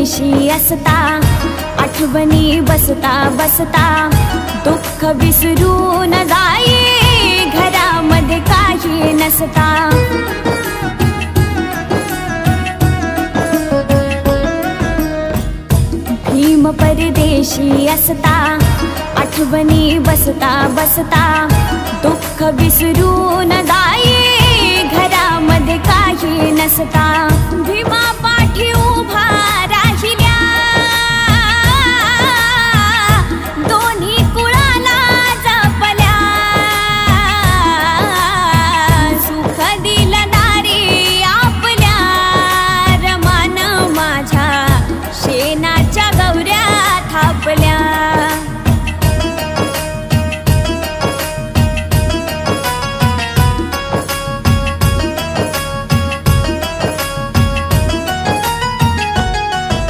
परदेशी असता, आठवणी बसता बसता दुःख विसरून जाई, घरामध्ये काही नसता। भीम परदेशी असता, आठवणी बसता बसता दुःख विसरून जाई, घरामध्ये काही नसता। भीमा पाठी उभा